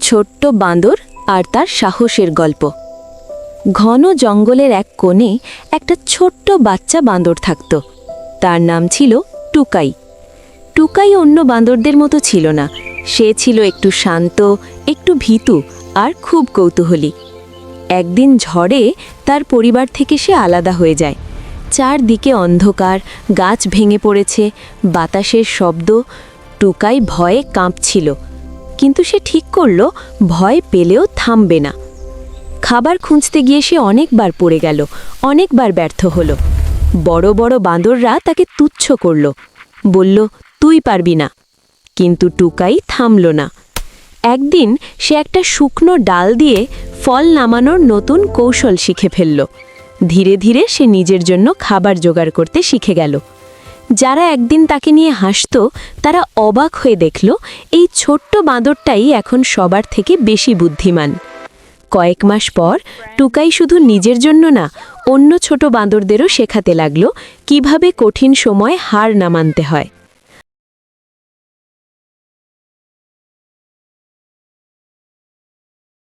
ছোট্ট বাঁদর আর তার সাহসের গল্প। ঘন জঙ্গলের এক কোণে একটা ছোট্ট বাচ্চা বাঁদর থাকত। তার নাম ছিল টুকাই। টুকাই অন্য বাঁদরদের মতো ছিল না। সে ছিল একটু শান্ত, একটু ভীতু আর খুব কৌতূহলী। একদিন ঝড়ে তার পরিবার থেকে সে আলাদা হয়ে যায়। চারদিকে অন্ধকার, গাছ ভেঙে পড়েছে, বাতাসের শব্দ। টুকাই ভয়ে কাঁপছিল, কিন্তু সে ঠিক করল ভয় পেলেও থামবে না। খাবার খুঁজতে গিয়ে সে অনেকবার পড়ে গেল, অনেকবার ব্যর্থ হলো। বড় বড় বাঁদররা তাকে তুচ্ছ করল, বলল, তুই পারবি না। কিন্তু টুকাই থামল না। একদিন সে একটা শুকনো ডাল দিয়ে ফল নামানোর নতুন কৌশল শিখে ফেলল। ধীরে ধীরে সে নিজের জন্য খাবার জোগাড় করতে শিখে গেল। যারা একদিন তাকে নিয়ে হাসত, তারা অবাক হয়ে দেখল এই ছোট্ট বাঁদরটাই এখন সবার থেকে বেশি বুদ্ধিমান। কয়েক মাস পর টুকাই শুধু নিজের জন্য না, অন্য ছোট বাঁদরদেরও শেখাতে লাগল কিভাবে কঠিন সময় হার না মানতে হয়।